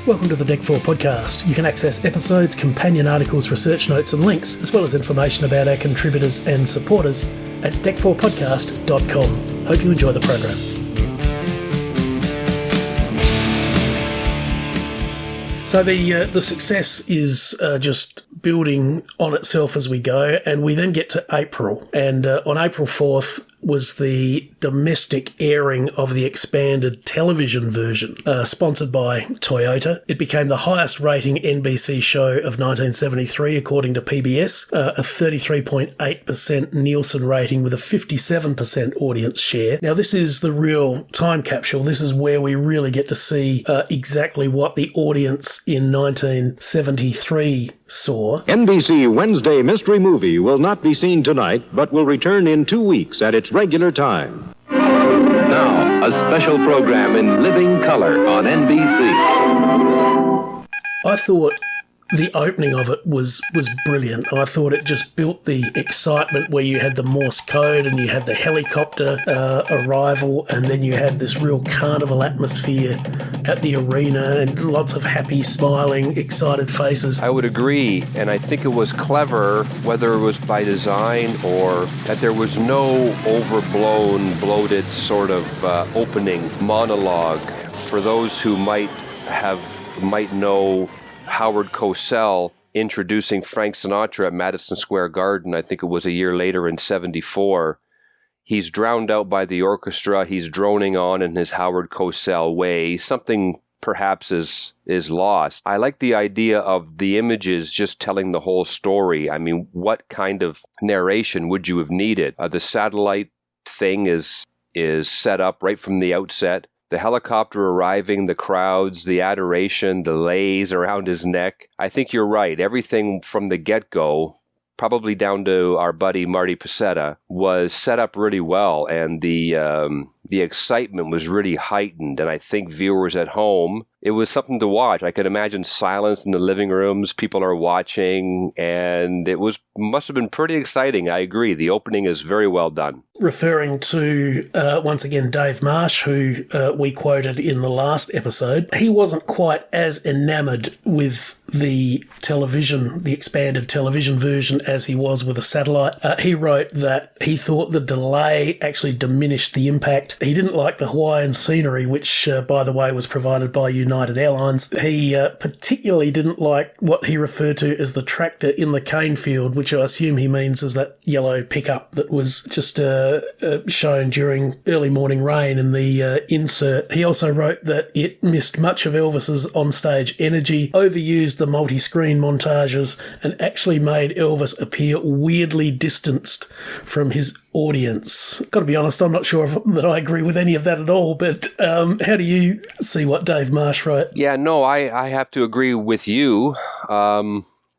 Welcome to the DEC4 podcast. You can access episodes, companion articles, research notes and links, as well as information about our contributors and supporters at DEC4podcast.com. Hope you enjoy the program. So the success is just building on itself as we go, and we then get to April. And on April 4th was the domestic airing of the expanded television version, sponsored by Toyota. It became the highest rating NBC show of 1973, according to PBS, a 33.8% Nielsen rating with a 57% audience share. Now, this is the real time capsule. This is where we really get to see exactly what the audience in 1973 saw. NBC Wednesday Mystery Movie will not be seen tonight, but will return in 2 weeks at its regular time. Now, a special program in living color on NBC. I thought the opening of it was brilliant. I thought it just built the excitement where you had the Morse code and you had the helicopter arrival, and then you had this real carnival atmosphere at the arena and lots of happy, smiling, excited faces. I would agree, and I think it was clever, whether it was by design or that there was no overblown, bloated sort of opening monologue. For those who might know Howard Cosell introducing Frank Sinatra at Madison Square Garden, I think it was a year later in 74. He's drowned out by the orchestra. He's droning on in his Howard Cosell way. Something perhaps is lost. I like the idea of the images just telling the whole story. I mean, what kind of narration would you have needed? The satellite thing is set up right from the outset. The helicopter arriving, the crowds, the adoration, the lays around his neck. I think you're right. Everything from the get-go, probably down to our buddy Marty Pacetta, was set up really well, and the excitement was really heightened. And I think viewers at home, it was something to watch. I could imagine silence in the living rooms. People are watching, and it must have been pretty exciting. I agree. The opening is very well done. Referring to, once again, Dave Marsh, who we quoted in the last episode, he wasn't quite as enamored with the expanded television version as he was with a satellite. He wrote that he thought the delay actually diminished the impact. He didn't like the Hawaiian scenery, which, by the way, was provided by United Airlines. He particularly didn't like what he referred to as the tractor in the cane field, which I assume he means is that yellow pickup that was just shown during early morning rain in the insert. He also wrote that it missed much of Elvis's onstage energy, overused the multi-screen montages, and actually made Elvis appear weirdly distanced from his audience. Got to be honest, I'm not sure that I agree with any of that at all, but how do you see what Dave Marsh wrote? Yeah, no, I have to agree with you.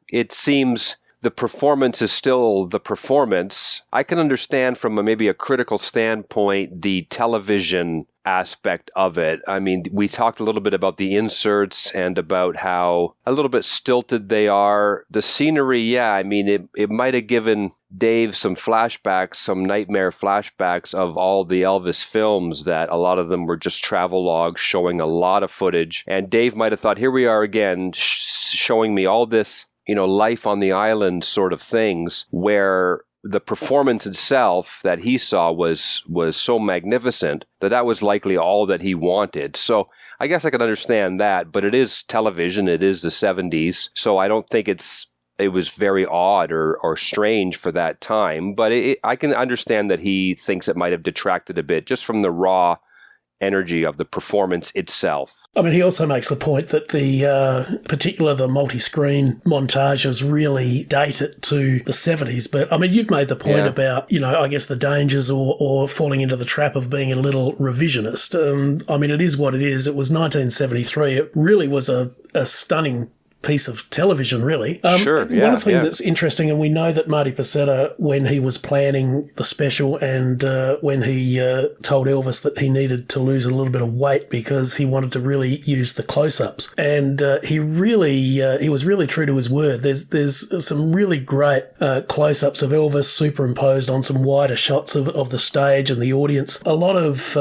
It seems the performance is still the performance. I can understand from maybe a critical standpoint the television aspect of it. I mean, we talked a little bit about the inserts and about how a little bit stilted they are. The scenery, yeah, I mean, it might have given Dave some flashbacks, some nightmare flashbacks of all the Elvis films, that a lot of them were just travel logs showing a lot of footage. And Dave might have thought, here we are again, showing me all this, life on the island sort of things, where the performance itself that he saw was so magnificent that was likely all that he wanted. So I guess I can understand that, but it is television, it is the 70s, so I don't think it was very odd or strange for that time, but I can understand that he thinks it might have detracted a bit just from the raw energy of the performance itself. I mean, he also makes the point that the multi-screen montages really date it to the 70s. But, I mean, you've made the point about, I guess the dangers or falling into the trap of being a little revisionist. I mean, it is what it is. It was 1973. It really was a stunning piece of television, really. Sure, yeah. One thing that's interesting, and we know that Marty Pacetta, when he was planning the special and when he told Elvis that he needed to lose a little bit of weight because he wanted to really use the close-ups, and he was really true to his word. There's some really great close-ups of Elvis superimposed on some wider shots of the stage and the audience. A lot of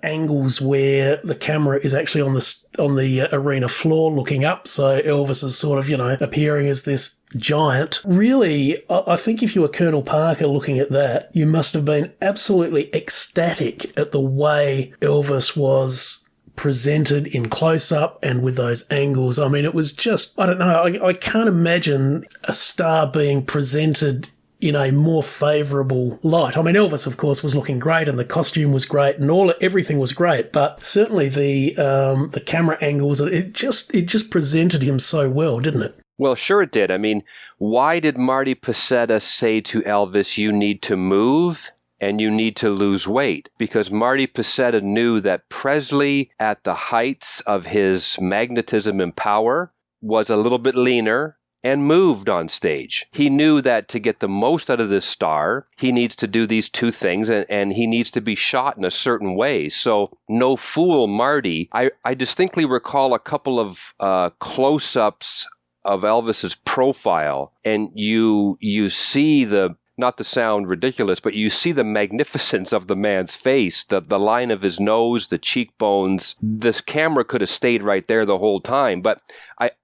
angles where the camera is actually on the arena floor looking up, so Elvis is sort of, appearing as this giant. Really, I think if you were Colonel Parker looking at that, you must have been absolutely ecstatic at the way Elvis was presented in close-up and with those angles. I mean, it was just, I don't know, I can't imagine a star being presented in a more favourable light. I mean, Elvis, of course, was looking great, and the costume was great, and everything was great. But certainly the camera angles, it just presented him so well, didn't it? Well, sure it did. I mean, why did Marty Pacetta say to Elvis, "You need to move and you need to lose weight"? Because Marty Pacetta knew that Presley, at the heights of his magnetism and power, was a little bit leaner and moved on stage. He knew that to get the most out of this star, he needs to do these two things, and he needs to be shot in a certain way. So, no fool, Marty. I distinctly recall a couple of close-ups of Elvis's profile, and you see the, not to sound ridiculous, but you see the magnificence of the man's face, the line of his nose, the cheekbones. This camera could have stayed right there the whole time. But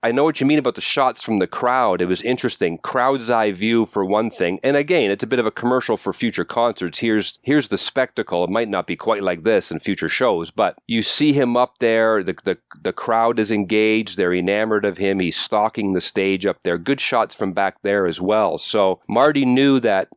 I know what you mean about the shots from the crowd. It was interesting. Crowd's eye view for one thing. And again, it's a bit of a commercial for future concerts. Here's the spectacle. It might not be quite like this in future shows, but you see him up there. The crowd is engaged. They're enamored of him. He's stalking the stage up there. Good shots from back there as well. So Marty knew that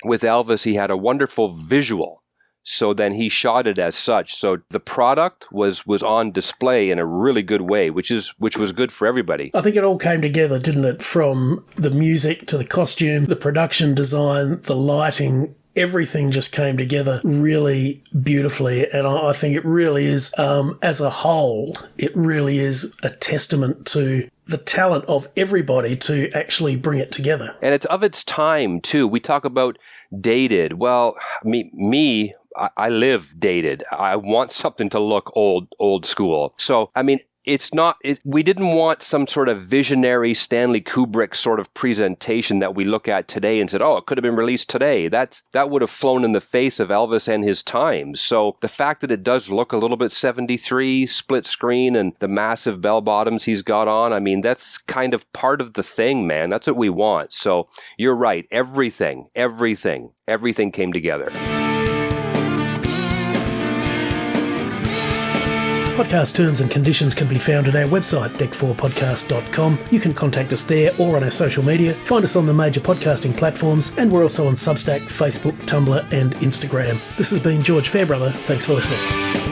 with Elvis, he had a wonderful visual. So then he shot it as such. So the product was on display in a really good way, which was good for everybody. I think it all came together, didn't it? From the music to the costume, the production design, the lighting, everything just came together really beautifully. And I think it really is, as a whole, it really is a testament to the talent of everybody to actually bring it together. And it's of its time, too. We talk about dated. Well, I live dated. I want something to look old school. So, I mean, we didn't want some sort of visionary Stanley Kubrick sort of presentation that we look at today and said, oh, it could have been released today. That would have flown in the face of Elvis and his times. So the fact that it does look a little bit 73, split screen, and the massive bell bottoms he's got on, I mean, that's kind of part of the thing, man. That's what we want. So you're right. Everything came together. Podcast terms and conditions can be found at our website, DEC4podcast.com. You can contact us there or on our social media. Find us on the major podcasting platforms, and we're also on Substack, Facebook, Tumblr, and Instagram. This has been George Fairbrother. Thanks for listening.